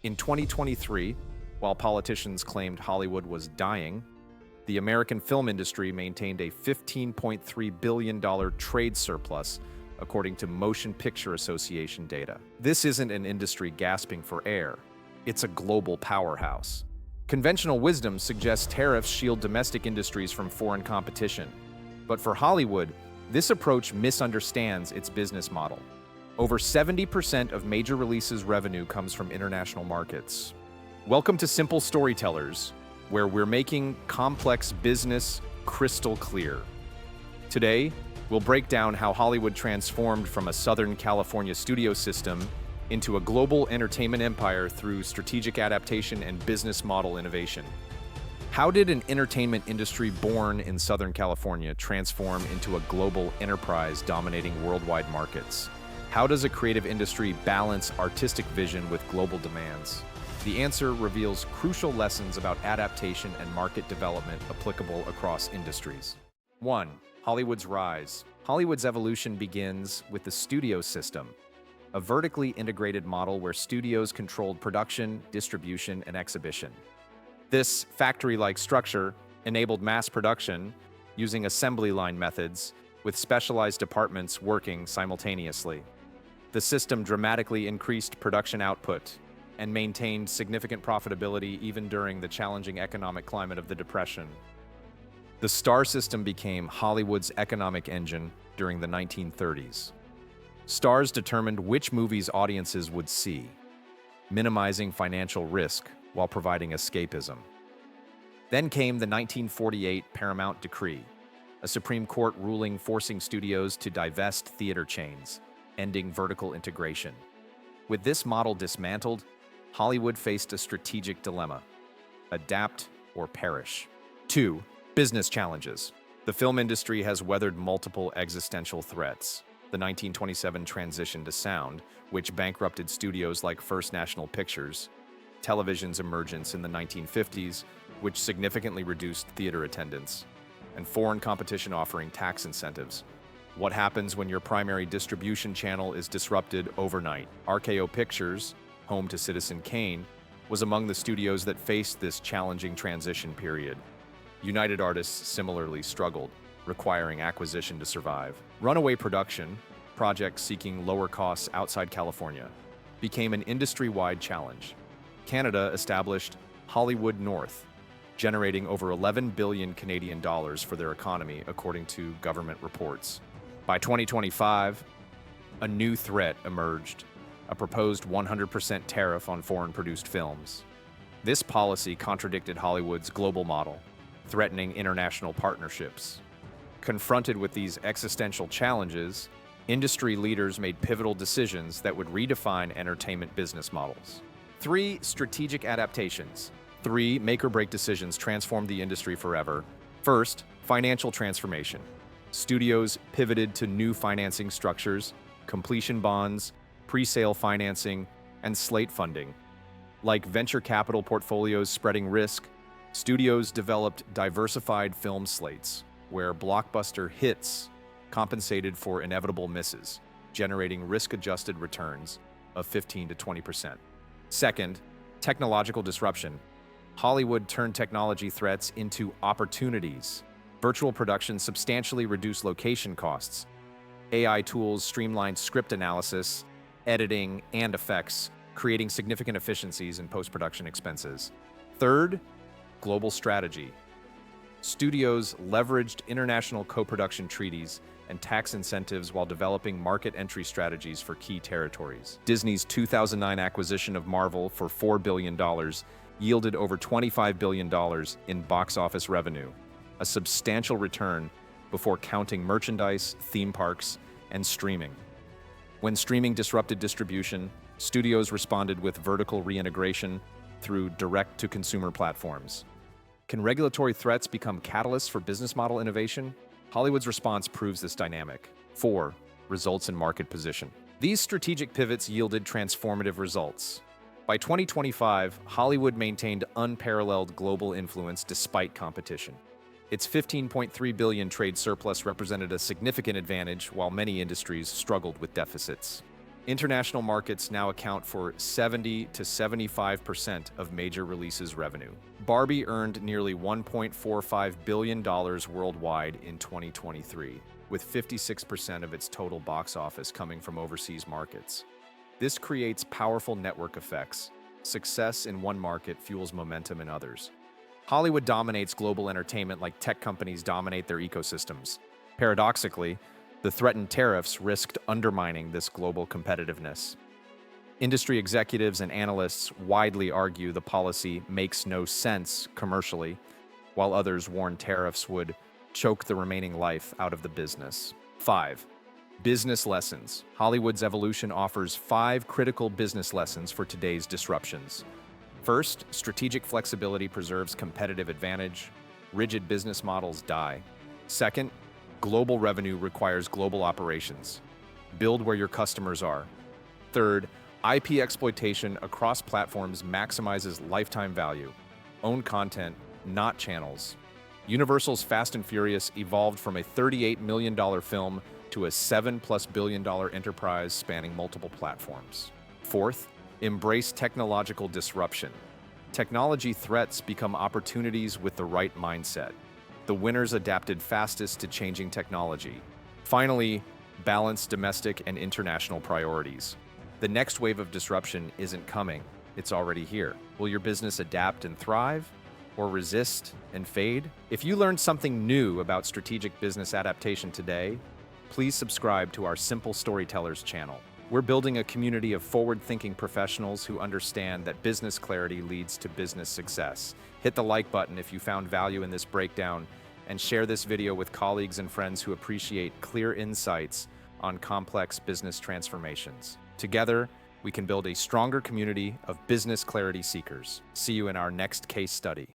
In 2023, while politicians claimed Hollywood was dying, the American film industry maintained a $15.3 billion trade surplus, according to Motion Picture Association data. This isn't an industry gasping for air. It's a global powerhouse. Conventional wisdom suggests tariffs shield domestic industries from foreign competition. But for Hollywood, this approach misunderstands its business model. Over 70% of major releases revenue comes from international markets. Welcome to Simple Storytellers, where we're making complex business crystal clear. Today, we'll break down how Hollywood transformed from a Southern California studio system into a global entertainment empire through strategic adaptation and business model innovation. How did an entertainment industry born in Southern California transform into a global enterprise dominating worldwide markets? How does a creative industry balance artistic vision with global demands? The answer reveals crucial lessons about adaptation and market development applicable across industries. 1. Hollywood's rise. Hollywood's evolution begins with the studio system, a vertically integrated model where studios controlled production, distribution, and exhibition. This factory-like structure enabled mass production using assembly line methods with specialized departments working simultaneously. The system dramatically increased production output and maintained significant profitability even during the challenging economic climate of the Depression. The star system became Hollywood's economic engine during the 1930s. Stars determined which movies audiences would see, minimizing financial risk while providing escapism. Then came the 1948 Paramount Decree, a Supreme Court ruling forcing studios to divest theater chains, ending vertical integration. With this model dismantled, Hollywood faced a strategic dilemma: adapt or perish. 2. Business challenges. The film industry has weathered multiple existential threats. The 1927 transition to sound, which bankrupted studios like First National Pictures, television's emergence in the 1950s, which significantly reduced theater attendance, and foreign competition offering tax incentives. What happens when your primary distribution channel is disrupted overnight? RKO Pictures, home to Citizen Kane, was among the studios that faced this challenging transition period. United Artists similarly struggled, requiring acquisition to survive. Runaway production, projects seeking lower costs outside California, became an industry-wide challenge. Canada established Hollywood North, generating over 11 billion Canadian dollars for their economy, according to government reports. By 2025, a new threat emerged: a proposed 100% tariff on foreign-produced films. This policy contradicted Hollywood's global model, threatening international partnerships. Confronted with these existential challenges, industry leaders made pivotal decisions that would redefine entertainment business models. 3. Strategic adaptations. 3 make-or-break decisions transformed the industry forever. First, financial transformation. Studios pivoted to new financing structures, completion bonds, pre-sale financing, and slate funding. Like venture capital portfolios spreading risk, studios developed diversified film slates, where blockbuster hits compensated for inevitable misses, generating risk-adjusted returns of 15 to 20%. Second, technological disruption. Hollywood turned technology threats into opportunities. Virtual production substantially reduced location costs. AI tools streamlined script analysis, editing, and effects, creating significant efficiencies in post-production expenses. Third, global strategy. Studios leveraged international co-production treaties and tax incentives while developing market entry strategies for key territories. Disney's 2009 acquisition of Marvel for $4 billion yielded over $25 billion in box office revenue, a substantial return before counting merchandise, theme parks, and streaming. When streaming disrupted distribution, studios responded with vertical reintegration through direct-to-consumer platforms. Can regulatory threats become catalysts for business model innovation? Hollywood's response proves this dynamic. 4. Results and market position. These strategic pivots yielded transformative results. By 2025, Hollywood maintained unparalleled global influence despite competition. Its $15.3 billion trade surplus represented a significant advantage while many industries struggled with deficits. International markets now account for 70 to 75% of major releases revenue. Barbie earned nearly $1.45 billion worldwide in 2023, with 56% of its total box office coming from overseas markets. This creates powerful network effects. Success in one market fuels momentum in others. Hollywood dominates global entertainment like tech companies dominate their ecosystems. Paradoxically, the threatened tariffs risked undermining this global competitiveness. Industry executives and analysts widely argue the policy makes no sense commercially, while others warn tariffs would choke the remaining life out of the business. 5. Business lessons. Hollywood's evolution offers 5 critical business lessons for today's disruptions. First, strategic flexibility preserves competitive advantage. Rigid business models die. Second, global revenue requires global operations. Build where your customers are. Third, IP exploitation across platforms maximizes lifetime value. Own content, not channels. Universal's Fast and Furious evolved from a $38 million film to a $7+ billion enterprise spanning multiple platforms. Fourth, embrace technological disruption. Technology threats become opportunities with the right mindset. The winners adapted fastest to changing technology. Finally, balance domestic and international priorities. The next wave of disruption isn't coming, it's already here. Will your business adapt and thrive, or resist and fade? If you learned something new about strategic business adaptation today, please subscribe to our Simple Storytellers channel. We're building a community of forward-thinking professionals who understand that business clarity leads to business success. Hit the like button if you found value in this breakdown, and share this video with colleagues and friends who appreciate clear insights on complex business transformations. Together, we can build a stronger community of business clarity seekers. See you in our next case study.